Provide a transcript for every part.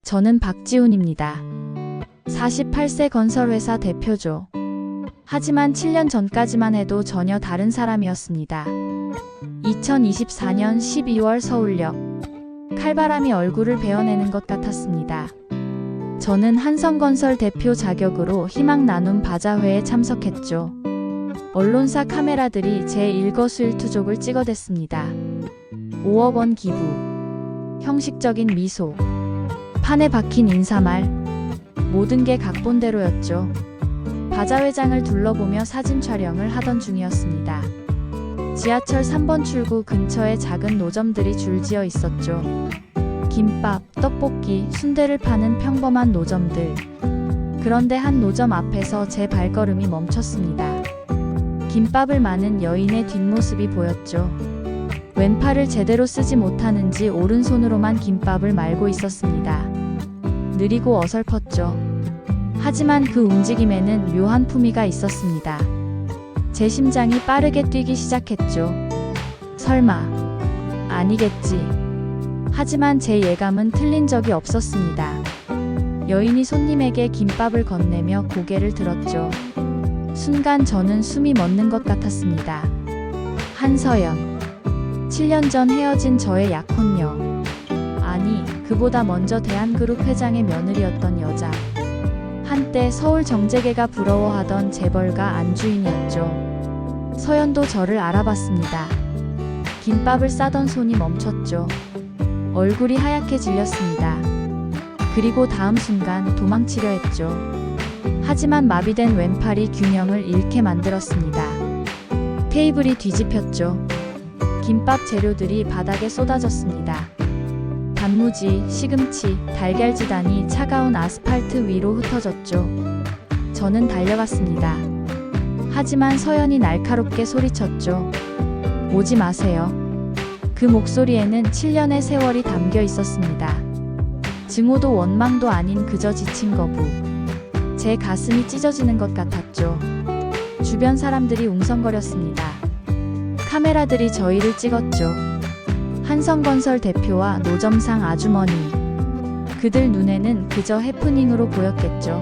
저는 박지훈입니다. 48세 건설회사 대표죠. 하지만 7년 전까지만 해도 전혀 다른 사람이었습니다. 2024년 12월 서울역. 칼바람이 얼굴을 베어내는 것 같았습니다. 저는 한성건설 대표 자격으로 희망 나눔 바자회에 참석했죠. 언론사 카메라들이 제 일거수일투족을 찍어댔습니다. 5억 원 기부, 형식적인 미소, 판에 박힌 인사말, 모든 게 각본대로였죠. 바자회장을 둘러보며 사진 촬영을 하던 중이었습니다. 지하철 3번 출구 근처에 작은 노점들이 줄지어 있었죠. 김밥, 떡볶이, 순대를 파는 평범한 노점들. 그런데 한 노점 앞에서 제 발걸음이 멈췄습니다. 김밥을 마는 여인의 뒷모습이 보였죠. 왼팔을 제대로 쓰지 못하는지 오른손으로만 김밥을 말고 있었습니다. 느리고 어설펐죠. 하지만 그 움직임에는 묘한 품위가 있었습니다. 제 심장이 빠르게 뛰기 시작했죠. 설마, 아니겠지. 하지만 제 예감은 틀린 적이 없었습니다. 여인이 손님에게 김밥을 건네며 고개를 들었죠. 순간 저는 숨이 멎는 것 같았습니다. 한서연. 7년 전 헤어진 저의 약혼녀. 아니, 그보다 먼저 대한그룹 회장의 며느리였던 여자. 한때 서울 정재계가 부러워하던 재벌가 안주인이었죠. 서연도 저를 알아봤습니다. 김밥을 싸던 손이 멈췄죠. 얼굴이 하얗게 질렸습니다. 그리고 다음 순간 도망치려 했죠. 하지만 마비된 왼팔이 균형을 잃게 만들었습니다. 테이블이 뒤집혔죠. 김밥 재료들이 바닥에 쏟아졌습니다. 단무지, 시금치, 달걀지단이 차가운 아스팔트 위로 흩어졌죠. 저는 달려갔습니다. 하지만 서연이 날카롭게 소리쳤죠. 오지 마세요. 그 목소리에는 7년의 세월이 담겨 있었습니다. 증오도 원망도 아닌 그저 지친 거부. 제 가슴이 찢어지는 것 같았죠. 주변 사람들이 웅성거렸습니다. 카메라들이 저희를 찍었죠. 한성건설 대표와 노점상 아주머니. 그들 눈에는 그저 해프닝으로 보였겠죠.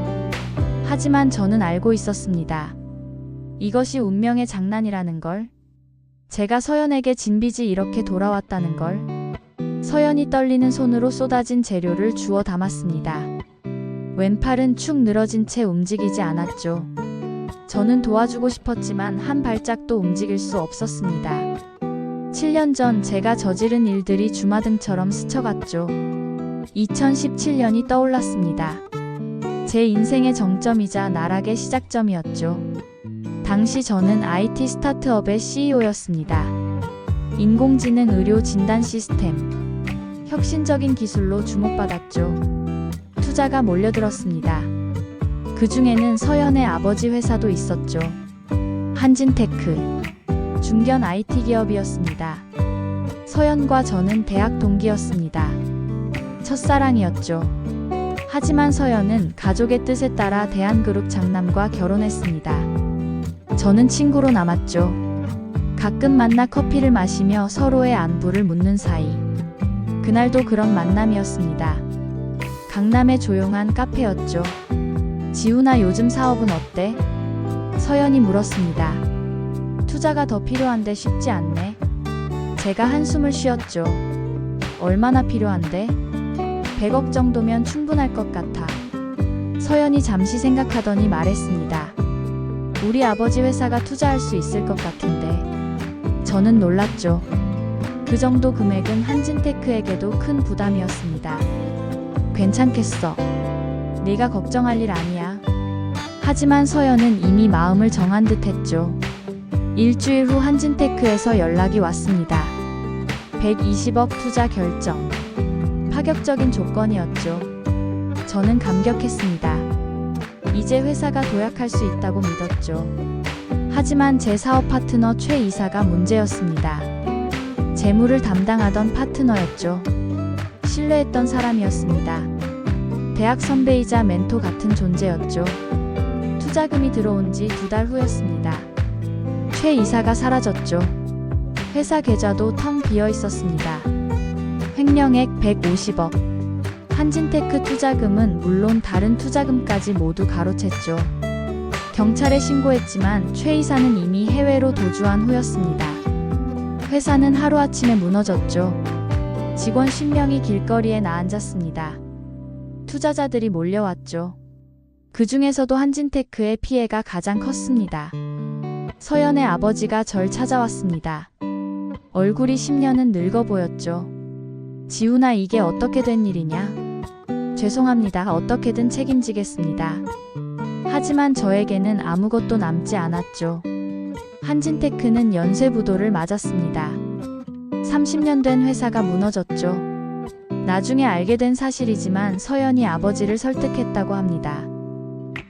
하지만 저는 알고 있었습니다. 이것이 운명의 장난이라는 걸. 제가 서연에게 진 빚이 이렇게 돌아왔다는 걸. 서연이 떨리는 손으로 쏟아진 재료를 주워 담았습니다. 왼팔은 축 늘어진 채 움직이지 않았죠. 저는 도와주고 싶었지만 한 발짝도 움직일 수 없었습니다. 7년 전 제가 저지른 일들이 주마등처럼 스쳐갔죠. 2017년이 떠올랐습니다. 제 인생의 정점이자 나락의 시작점이었죠. 당시 저는 IT 스타트업의 CEO였습니다. 인공지능 의료 진단 시스템. 혁신적인 기술로 주목받았죠. 투자가 몰려들었습니다. 그 중에는 서연의 아버지 회사도 있었죠. 한진테크. 중견 IT 기업이었습니다. 서연과 저는 대학 동기였습니다. 첫사랑이었죠. 하지만 서연은 가족의 뜻에 따라 대한그룹 장남과 결혼했습니다. 저는 친구로 남았죠. 가끔 만나 커피를 마시며 서로의 안부를 묻는 사이. 그날도 그런 만남이었습니다. 강남의 조용한 카페였죠. 지훈아, 요즘 사업은 어때? 서연이 물었습니다. 투자가 더 필요한데 쉽지 않네. 제가 한숨을 쉬었죠. 얼마나 필요한데? 100억 정도면 충분할 것 같아. 서연이 잠시 생각하더니 말했습니다. 우리 아버지 회사가 투자할 수 있을 것 같은데. 저는 놀랐죠. 그 정도 금액은 한진테크에게도 큰 부담이었습니다. 괜찮겠어. 네가 걱정할 일 아니야. 하지만 서연은 이미 마음을 정한 듯 했죠. 일주일 후 한진테크에서 연락이 왔습니다. 120억 투자 결정. 파격적인 조건이었죠. 저는 감격했습니다. 이제 회사가 도약할 수 있다고 믿었죠. 하지만 제 사업 파트너 최 이사가 문제였습니다. 재무를 담당하던 파트너였죠. 신뢰했던 사람이었습니다. 대학 선배이자 멘토 같은 존재였죠. 투자금이 들어온 지 2달 후였습니다. 최 이사가 사라졌죠. 회사 계좌도 텅 비어 있었습니다. 횡령액 150억. 한진테크 투자금은 물론 다른 투자금까지 모두 가로챘죠. 경찰에 신고했지만 최 이사는 이미 해외로 도주한 후였습니다. 회사는 하루아침에 무너졌죠. 직원 10명이 길거리에 나앉았습니다. 투자자들이 몰려왔죠. 그 중에서도 한진테크의 피해가 가장 컸습니다. 서연의 아버지가 절 찾아왔습니다. 얼굴이 10년은 늙어 보였죠. 지훈아, 이게 어떻게 된 일이냐? 죄송합니다. 어떻게든 책임지겠습니다. 하지만 저에게는 아무것도 남지 않았죠. 한진테크는 연쇄부도를 맞았습니다. 30년 된 회사가 무너졌죠. 나중에 알게 된 사실이지만 서연이 아버지를 설득했다고 합니다.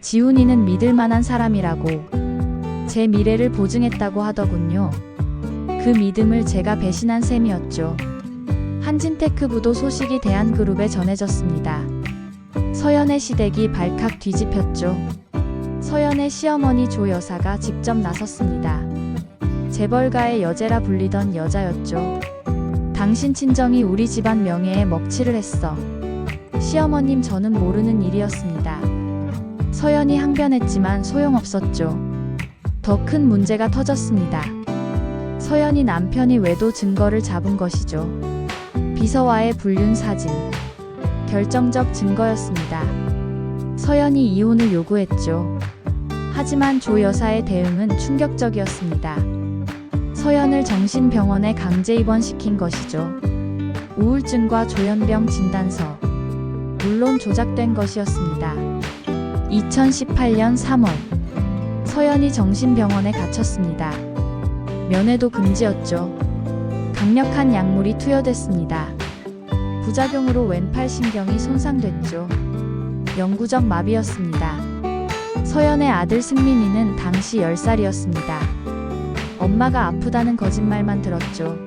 지훈이는 믿을 만한 사람이라고 제 미래를 보증했다고 하더군요. 그 믿음을 제가 배신한 셈이었죠. 한진테크 부도 소식이 대한그룹에 전해졌습니다. 서연의 시댁이 발칵 뒤집혔죠. 서연의 시어머니 조 여사가 직접 나섰습니다. 재벌가의 여제라 불리던 여자였죠. 당신 친정이 우리 집안 명예에 먹칠을 했어. 시어머님, 저는 모르는 일이었습니다. 서연이 항변했지만 소용없었죠. 더 큰 문제가 터졌습니다. 서연이 남편이 외도 증거를 잡은 것이죠. 비서와의 불륜 사진. 결정적 증거였습니다. 서연이 이혼을 요구했죠. 하지만 조 여사의 대응은 충격적이었습니다. 서연을 정신병원에 강제 입원시킨 것이죠. 우울증과 조현병 진단서. 물론 조작된 것이었습니다. 2018년 3월. 서연이 정신병원에 갇혔습니다. 면회도 금지였죠. 강력한 약물이 투여됐습니다. 부작용으로 왼팔 신경이 손상됐죠. 영구적 마비였습니다. 서연의 아들 승민이는 당시 10살이었습니다. 엄마가 아프다는 거짓말만 들었죠.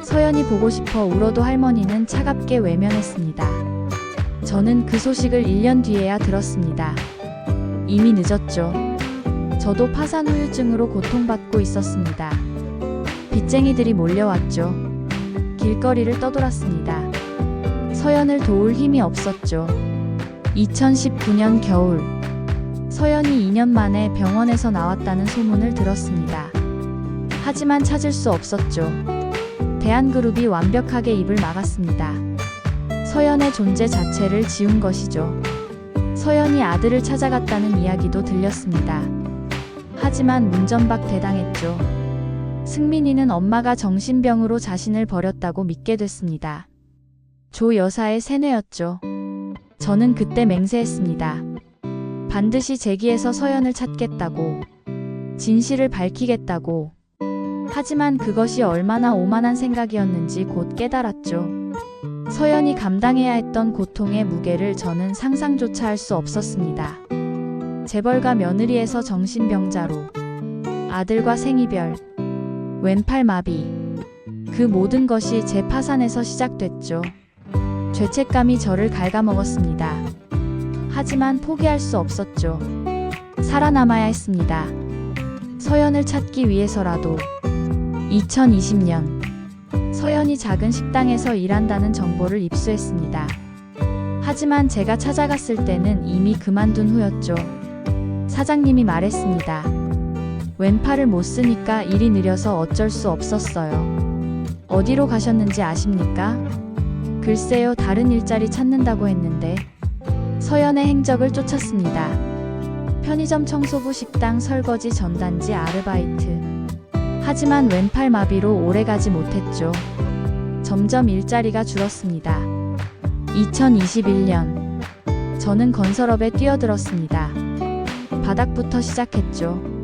서연이 보고 싶어 울어도 할머니는 차갑게 외면했습니다. 저는 그 소식을 1년 뒤에야 들었습니다. 이미 늦었죠. 저도 파산 후유증으로 고통받고 있었습니다. 빚쟁이들이 몰려왔죠. 길거리를 떠돌았습니다. 서연을 도울 힘이 없었죠. 2019년 겨울. 서연이 2년 만에 병원에서 나왔다는 소문을 들었습니다. 하지만 찾을 수 없었죠. 대한그룹이 완벽하게 입을 막았습니다. 서연의 존재 자체를 지운 것이죠. 서연이 아들을 찾아갔다는 이야기도 들렸습니다. 하지만 문전박 대당했죠. 승민이는 엄마가 정신병으로 자신을 버렸다고 믿게 됐습니다. 조 여사의 세뇌였죠. 저는 그때 맹세했습니다. 반드시 재기에서 서연을 찾겠다고, 진실을 밝히겠다고. 하지만 그것이 얼마나 오만한 생각이었는지 곧 깨달았죠. 서연이 감당해야 했던 고통의 무게를 저는 상상조차 할 수 없었습니다. 재벌가 며느리에서 정신병자로, 아들과 생이별, 왼팔 마비. 그 모든 것이 제 파산에서 시작됐죠. 죄책감이 저를 갉아먹었습니다. 하지만 포기할 수 없었죠. 살아남아야 했습니다. 서연을 찾기 위해서라도. 2020년. 서연이 작은 식당에서 일한다는 정보를 입수했습니다. 하지만 제가 찾아갔을 때는 이미 그만둔 후였죠. 사장님이 말했습니다. 왼팔을 못 쓰니까 일이 느려서 어쩔 수 없었어요. 어디로 가셨는지 아십니까? 글쎄요, 다른 일자리 찾는다고 했는데. 서연의 행적을 쫓았습니다. 편의점 청소부, 식당 설거지, 전단지 아르바이트. 하지만 왼팔 마비로 오래가지 못했죠. 점점 일자리가 줄었습니다. 2021년. 저는 건설업에 뛰어들었습니다. 바닥부터 시작했죠.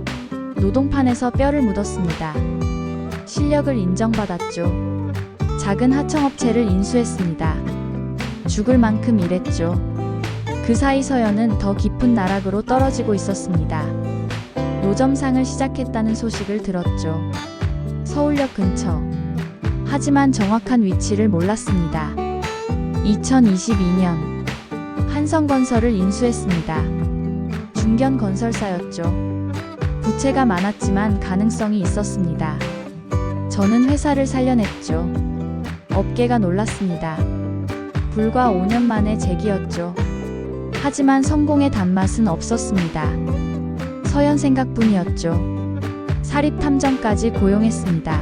노동판에서 뼈를 묻었습니다. 실력을 인정받았죠. 작은 하청업체를 인수했습니다. 죽을 만큼 일했죠. 그 사이 서연은 더 깊은 나락으로 떨어지고 있었습니다. 노점상을 시작했다는 소식을 들었죠. 서울역 근처. 하지만 정확한 위치를 몰랐습니다. 2022년. 한성건설을 인수했습니다. 중견 건설사였죠. 부채가 많았지만 가능성이 있었습니다. 저는 회사를 살려냈죠. 업계가 놀랐습니다. 불과 5년 만의 재기였죠. 하지만 성공의 단맛은 없었습니다. 서연 생각뿐이었죠. 사립 탐정까지 고용했습니다.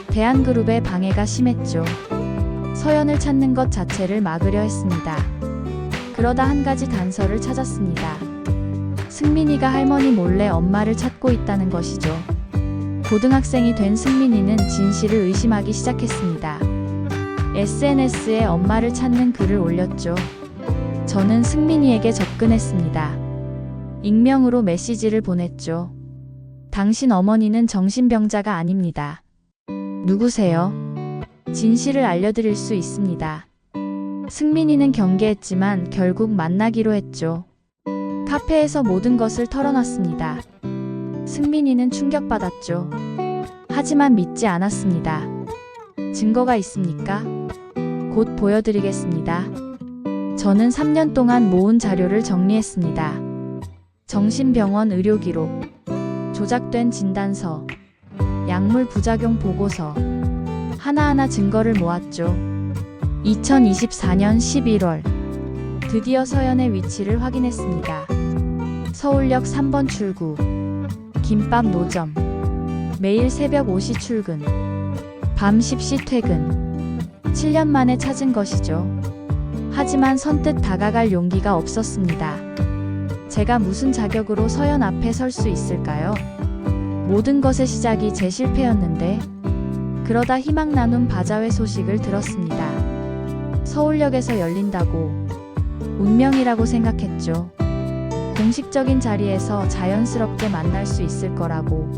대한그룹의 방해가 심했죠. 서연을 찾는 것 자체를 막으려 했습니다. 그러다 한 가지 단서를 찾았습니다. 승민이가 할머니 몰래 엄마를 찾고 있다는 것이죠. 고등학생이 된 승민이는 진실을 의심하기 시작했습니다. SNS에 엄마를 찾는 글을 올렸죠. 저는 승민이에게 접근했습니다. 익명으로 메시지를 보냈죠. 당신 어머니는 정신병자가 아닙니다. 누구세요? 진실을 알려드릴 수 있습니다. 승민이는 경계했지만 결국 만나기로 했죠. 카페에서 모든 것을 털어놨습니다. 승민이는 충격받았죠. 하지만 믿지 않았습니다. 증거가 있습니까? 곧 보여드리겠습니다. 저는 3년 동안 모은 자료를 정리했습니다. 정신병원 의료기록, 조작된 진단서, 약물 부작용 보고서, 하나하나 증거를 모았죠. 2024년 11월, 드디어 서연의 위치를 확인했습니다. 서울역 3번 출구, 김밥 노점, 매일 새벽 5시 출근, 밤 10시 퇴근. 7년 만에 찾은 것이죠. 하지만 선뜻 다가갈 용기가 없었습니다. 제가 무슨 자격으로 서연 앞에 설 수 있을까요? 모든 것의 시작이 제 실패였는데, 그러다 희망 나눔 바자회 소식을 들었습니다. 서울역에서 열린다고. 운명이라고 생각했죠. 공식적인 자리에서 자연스럽게 만날 수 있을 거라고.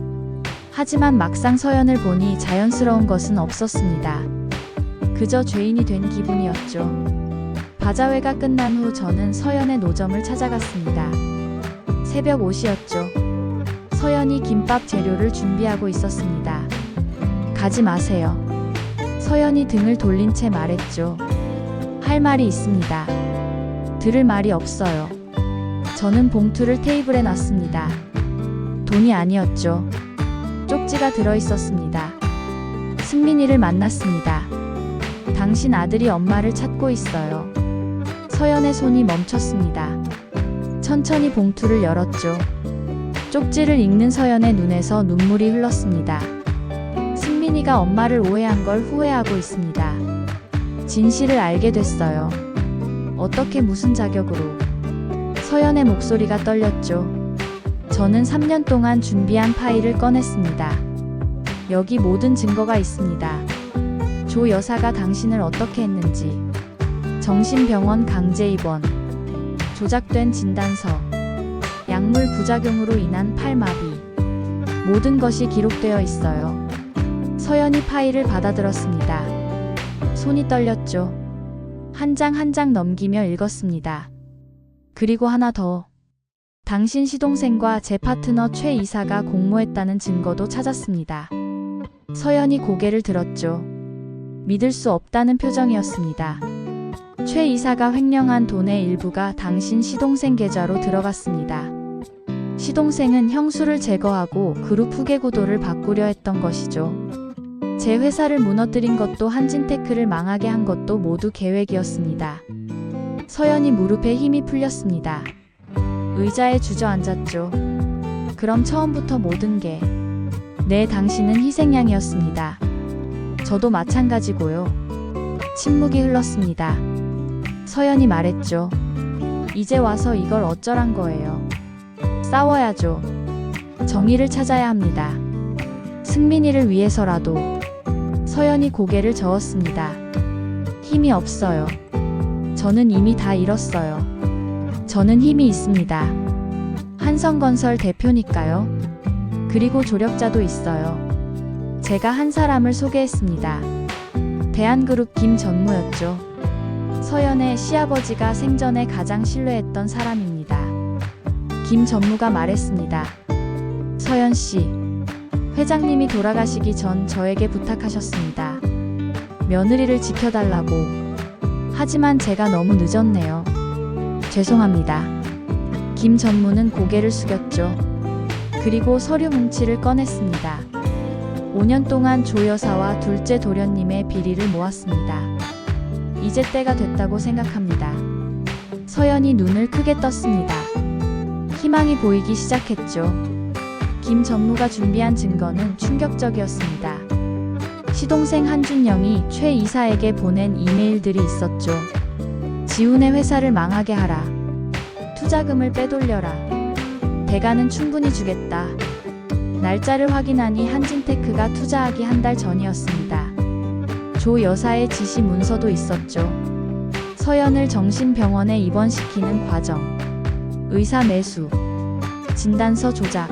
하지만 막상 서연을 보니 자연스러운 것은 없었습니다. 그저 죄인이 된 기분이었죠. 바자회가 끝난 후 저는 서연의 노점을 찾아갔습니다. 새벽 5시였죠. 서연이 김밥 재료를 준비하고 있었습니다. 가지 마세요. 서연이 등을 돌린 채 말했죠. 할 말이 있습니다. 들을 말이 없어요. 저는 봉투를 테이블에 놨습니다. 돈이 아니었죠. 쪽지가 들어있었습니다. 승민이를 만났습니다. 당신 아들이 엄마를 찾고 있어요. 서연의 손이 멈췄습니다. 천천히 봉투를 열었죠. 쪽지를 읽는 서연의 눈에서 눈물이 흘렀습니다. 승민이가 엄마를 오해한 걸 후회하고 있습니다. 진실을 알게 됐어요. 어떻게 무슨 자격으로? 서연의 목소리가 떨렸죠. 저는 3년 동안 준비한 파일을 꺼냈습니다. 여기 모든 증거가 있습니다. 조 여사가 당신을 어떻게 했는지, 정신병원 강제 입원, 조작된 진단서, 약물 부작용으로 인한 팔마비, 모든 것이 기록되어 있어요. 서연이 파일을 받아들었습니다. 손이 떨렸죠. 한 장 한 장 넘기며 읽었습니다. 그리고 하나 더. 당신 시동생과 제 파트너 최 이사가 공모했다는 증거도 찾았습니다. 서연이 고개를 들었죠. 믿을 수 없다는 표정이었습니다. 최 이사가 횡령한 돈의 일부가 당신 시동생 계좌로 들어갔습니다. 시동생은 형수를 제거하고 그룹 후계 구도를 바꾸려 했던 것이죠. 제 회사를 무너뜨린 것도 한진테크를 망하게 한 것도 모두 계획이었습니다. 서연이 무릎에 힘이 풀렸습니다. 의자에 주저앉았죠. 그럼 처음부터 모든 게. 네, 당신은 희생양이었습니다. 저도 마찬가지고요. 침묵이 흘렀습니다. 서연이 말했죠. 이제 와서 이걸 어쩌란 거예요. 싸워야죠. 정의를 찾아야 합니다. 승민이를 위해서라도. 서연이 고개를 저었습니다. 힘이 없어요. 저는 이미 다 잃었어요. 저는 힘이 있습니다. 한성건설 대표니까요. 그리고 조력자도 있어요. 제가 한 사람을 소개했습니다. 대한그룹 김전무였죠. 서연의 시아버지가 생전에 가장 신뢰했던 사람입니다. 김전무가 말했습니다. 서연 씨, 회장님이 돌아가시기 전 저에게 부탁하셨습니다. 며느리를 지켜달라고. 하지만 제가 너무 늦었네요. 죄송합니다. 김전무는 고개를 숙였죠. 그리고 서류 뭉치를 꺼냈습니다. 5년 동안 조 여사와 둘째 도련님의 비리를 모았습니다. 이제 때가 됐다고 생각합니다. 서연이 눈을 크게 떴습니다. 희망이 보이기 시작했죠. 김 전무가 준비한 증거는 충격적이었습니다. 시동생 한준영이 최 이사에게 보낸 이메일들이 있었죠. 지훈의 회사를 망하게 하라. 투자금을 빼돌려라. 대가는 충분히 주겠다. 날짜를 확인하니 한진테크가 투자하기 한 달 전이었습니다. 조 여사의 지시 문서도 있었죠. 서연을 정신병원에 입원시키는 과정, 의사 매수, 진단서 조작,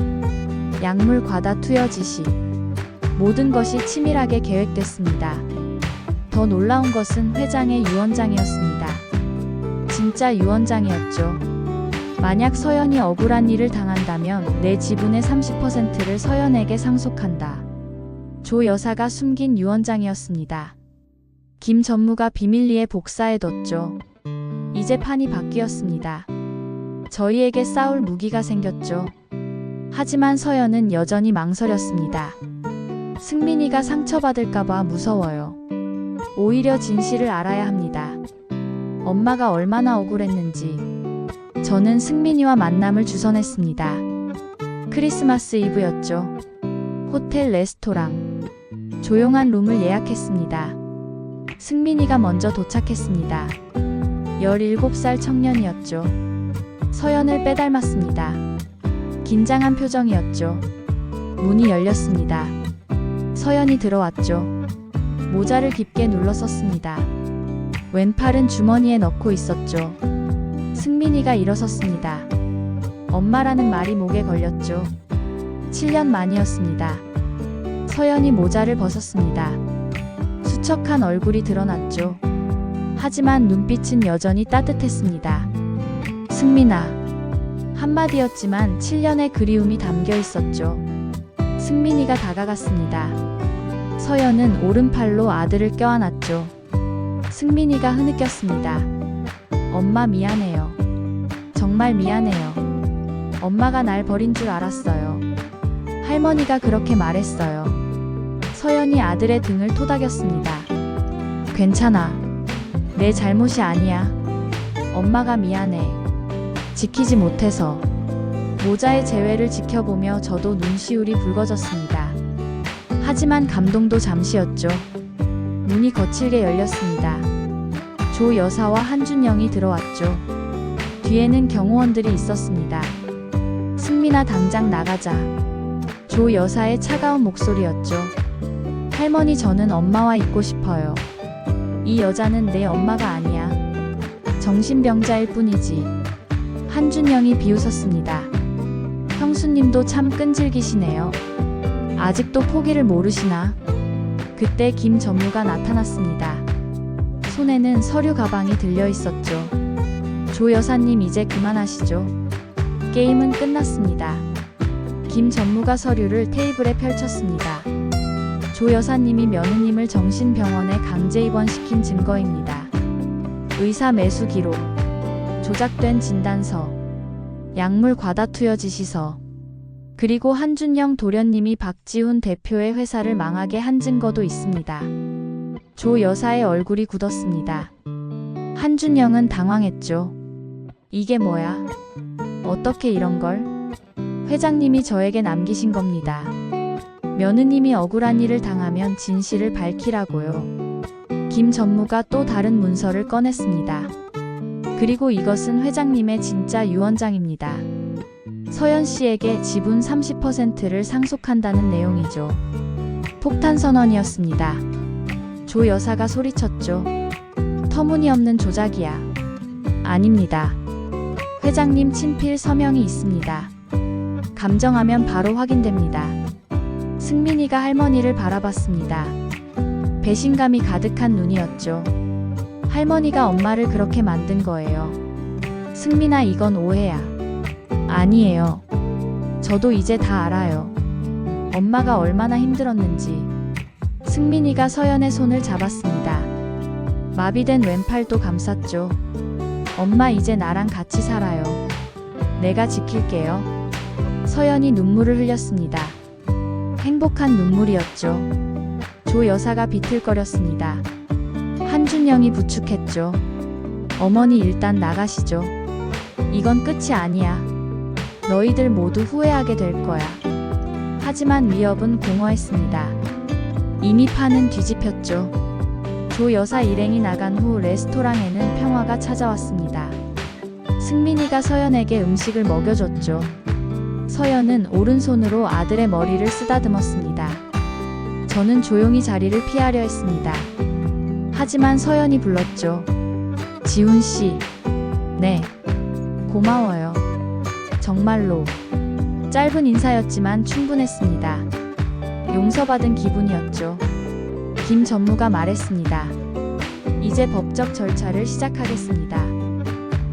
약물 과다 투여 지시, 모든 것이 치밀하게 계획됐습니다. 더 놀라운 것은 회장의 유언장이었습니다. 진짜 유언장이었죠. 만약 서연이 억울한 일을 당한다면 내 지분의 30%를 서연에게 상속한다. 조 여사가 숨긴 유언장이었습니다. 김 전무가 비밀리에 복사해뒀죠. 이제 판이 바뀌었습니다. 저희에게 싸울 무기가 생겼죠. 하지만 서연은 여전히 망설였습니다. 승민이가 상처받을까봐 무서워요. 오히려 진실을 알아야 합니다. 엄마가 얼마나 억울했는지. 저는 승민이와 만남을 주선했습니다. 크리스마스 이브였죠. 호텔 레스토랑. 조용한 룸을 예약했습니다. 승민이가 먼저 도착했습니다. 17살 청년이었죠. 서연을 빼닮았습니다. 긴장한 표정이었죠. 문이 열렸습니다. 서연이 들어왔죠. 모자를 깊게 눌렀었습니다. 왼팔은 주머니에 넣고 있었죠. 승민이가 일어섰습니다. 엄마라는 말이 목에 걸렸죠. 7년 만이었습니다. 서연이 모자를 벗었습니다. 수척한 얼굴이 드러났죠. 하지만 눈빛은 여전히 따뜻했습니다. 승민아. 한마디였지만 7년의 그리움이 담겨 있었죠. 승민이가 다가갔습니다. 서연은 오른팔로 아들을 껴안았죠. 승민이가 흐느꼈습니다. 엄마 미안해요. 정말 미안해요. 엄마가 날 버린 줄 알았어요. 할머니가 그렇게 말했어요. 서연이 아들의 등을 토닥였습니다. 괜찮아. 내 잘못이 아니야. 엄마가 미안해. 지키지 못해서. 모자의 재회를 지켜보며 저도 눈시울이 붉어졌습니다. 하지만 감동도 잠시였죠. 문이 거칠게 열렸습니다. 조 여사와 한준영이 들어왔죠. 뒤에는 경호원들이 있었습니다. 승민아 당장 나가자. 조 여사의 차가운 목소리였죠. 할머니 저는 엄마와 있고 싶어요. 이 여자는 내 엄마가 아니야. 정신병자일 뿐이지. 한준영이 비웃었습니다. 형수님도 참 끈질기시네요. 아직도 포기를 모르시나? 그때 김 전무가 나타났습니다. 손에는 서류 가방이 들려 있었죠. 조 여사님 이제 그만하시죠. 게임은 끝났습니다. 김 전무가 서류를 테이블에 펼쳤습니다. 조 여사님이 며느님을 정신병원에 강제 입원시킨 증거입니다. 의사 매수 기록, 조작된 진단서, 약물 과다 투여 지시서, 그리고 한준영 도련님이 박지훈 대표의 회사를 망하게 한 증거도 있습니다. 조 여사의 얼굴이 굳었습니다. 한준영은 당황했죠. 이게 뭐야? 어떻게 이런 걸? 회장님이 저에게 남기신 겁니다. 며느님이 억울한 일을 당하면 진실을 밝히라고요. 김 전무가 또 다른 문서를 꺼냈습니다. 그리고 이것은 회장님의 진짜 유언장입니다. 서연 씨에게 지분 30%를 상속한다는 내용이죠. 폭탄 선언이었습니다. 조 여사가 소리쳤죠. 터무니없는 조작이야. 아닙니다. 회장님 친필 서명이 있습니다. 감정하면 바로 확인됩니다. 승민이가 할머니를 바라봤습니다. 배신감이 가득한 눈이었죠. 할머니가 엄마를 그렇게 만든 거예요. 승민아 이건 오해야. 아니에요. 저도 이제 다 알아요. 엄마가 얼마나 힘들었는지. 승민이가 서연의 손을 잡았습니다. 마비된 왼팔도 감쌌죠. 엄마 이제 나랑 같이 살아요. 내가 지킬게요. 서연이 눈물을 흘렸습니다. 행복한 눈물이었죠. 조 여사가 비틀거렸습니다. 한준영 한준영이 부축했죠. 어머니 일단 나가시죠. 이건 끝이 아니야. 너희들 모두 후회하게 될 거야. 하지만 위협은 공허했습니다. 이미 판은 뒤집혔죠. 조 여사 일행이 나간 후 레스토랑에는 평화가 찾아왔습니다. 승민이가 서연에게 음식을 먹여줬죠. 서연은 오른손으로 아들의 머리를 쓰다듬었습니다. 저는 조용히 자리를 피하려 했습니다. 하지만 서연이 불렀죠. 지훈 씨. 네. 고마워요. 정말로. 짧은 인사였지만 충분했습니다. 용서받은 기분이었죠. 김 전무가 말했습니다. 이제 법적 절차를 시작하겠습니다.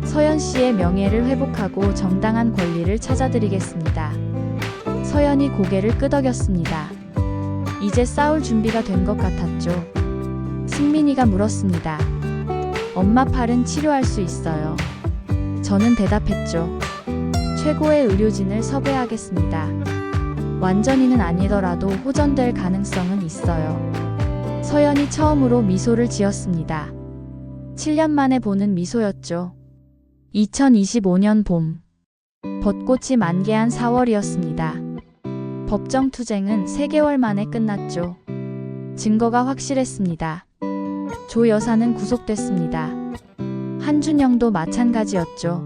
서연 씨의 명예를 회복하고 정당한 권리를 찾아드리겠습니다. 서연이 고개를 끄덕였습니다. 이제 싸울 준비가 된 것 같았죠. 승민이가 물었습니다. 엄마 팔은 치료할 수 있어요. 저는 대답했죠. 최고의 의료진을 섭외하겠습니다. 완전히는 아니더라도 호전될 가능성은 있어요. 서연이 처음으로 미소를 지었습니다. 7년 만에 보는 미소였죠. 2025년 봄. 벚꽃이 만개한 4월이었습니다. 법정 투쟁은 3개월 만에 끝났죠. 증거가 확실했습니다. 조 여사는 구속됐습니다. 한준영도 마찬가지였죠.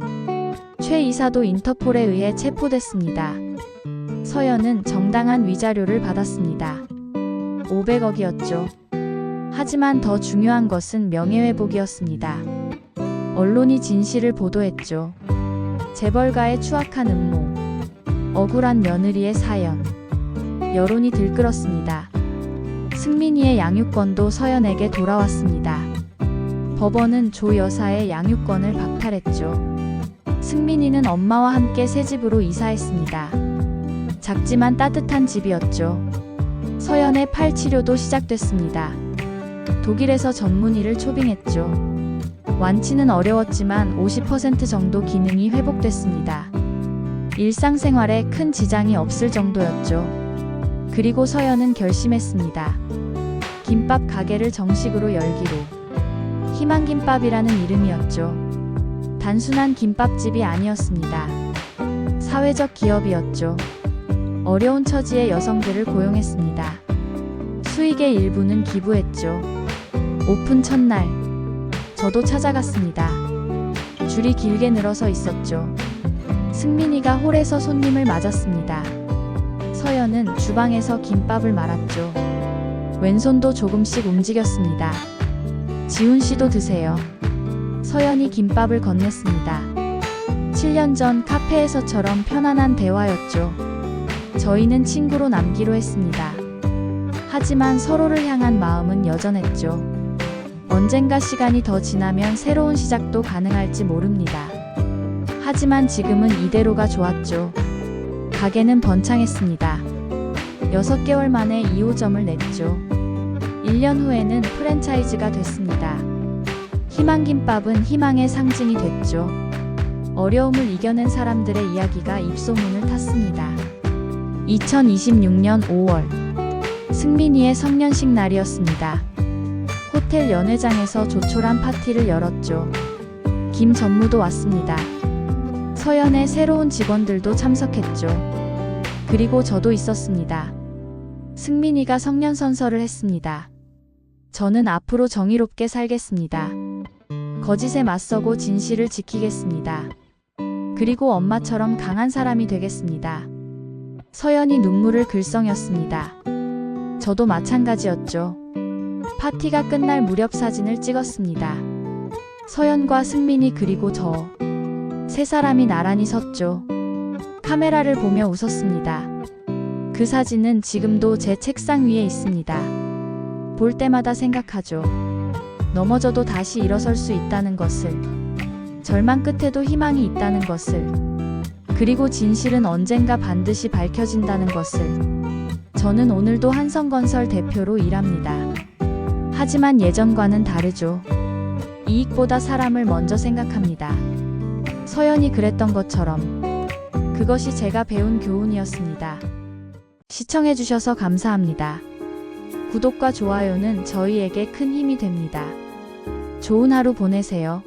최 이사도 인터폴에 의해 체포됐습니다. 서연은 정당한 위자료를 받았습니다. 500억이었죠. 하지만 더 중요한 것은 명예회복이었습니다. 언론이 진실을 보도했죠. 재벌가의 추악한 음모, 억울한 며느리의 사연. 여론이 들끓었습니다. 승민이의 양육권도 서연에게 돌아왔습니다. 법원은 조 여사의 양육권을 박탈했죠. 승민이는 엄마와 함께 새 집으로 이사했습니다. 작지만 따뜻한 집이었죠. 서연의 팔 치료도 시작됐습니다. 독일에서 전문의를 초빙했죠. 완치는 어려웠지만 50% 정도 기능이 회복됐습니다. 일상생활에 큰 지장이 없을 정도였죠. 그리고 서연은 결심했습니다. 김밥 가게를 정식으로 열기로. 희망김밥이라는 이름이었죠. 단순한 김밥집이 아니었습니다. 사회적 기업이었죠. 어려운 처지의 여성들을 고용했습니다. 수익의 일부는 기부했죠. 오픈 첫날, 저도 찾아갔습니다. 줄이 길게 늘어서 있었죠. 승민이가 홀에서 손님을 맞았습니다. 서연은 주방에서 김밥을 말았죠. 왼손도 조금씩 움직였습니다. 지훈 씨도 드세요. 서연이 김밥을 건넸습니다. 7년 전 카페에서처럼 편안한 대화였죠. 저희는 친구로 남기로 했습니다. 하지만 서로를 향한 마음은 여전했죠. 언젠가 시간이 더 지나면 새로운 시작도 가능할지 모릅니다. 하지만 지금은 이대로가 좋았죠. 가게는 번창했습니다. 6개월 만에 2호점을 냈죠. 1년 후에는 프랜차이즈가 됐습니다. 희망김밥은 희망의 상징이 됐죠. 어려움을 이겨낸 사람들의 이야기가 입소문을 탔습니다. 2026년 5월, 승민이의 성년식 날이었습니다. 호텔 연회장에서 조촐한 파티를 열었죠. 김 전무도 왔습니다. 서연의 새로운 직원들도 참석했죠. 그리고 저도 있었습니다. 승민이가 성년선서를 했습니다. 저는 앞으로 정의롭게 살겠습니다. 거짓에 맞서고 진실을 지키겠습니다. 그리고 엄마처럼 강한 사람이 되겠습니다. 서연이 눈물을 글썽였습니다. 저도 마찬가지였죠. 파티가 끝날 무렵 사진을 찍었습니다. 서연과 승민이 그리고 저. 세 사람이 나란히 섰죠. 카메라를 보며 웃었습니다. 그 사진은 지금도 제 책상 위에 있습니다. 볼 때마다 생각하죠. 넘어져도 다시 일어설 수 있다는 것을. 절망 끝에도 희망이 있다는 것을. 그리고 진실은 언젠가 반드시 밝혀진다는 것을. 저는 오늘도 한성건설 대표로 일합니다. 하지만 예전과는 다르죠. 이익보다 사람을 먼저 생각합니다. 서연이 그랬던 것처럼. 그것이 제가 배운 교훈이었습니다. 시청해주셔서 감사합니다. 구독과 좋아요는 저희에게 큰 힘이 됩니다. 좋은 하루 보내세요.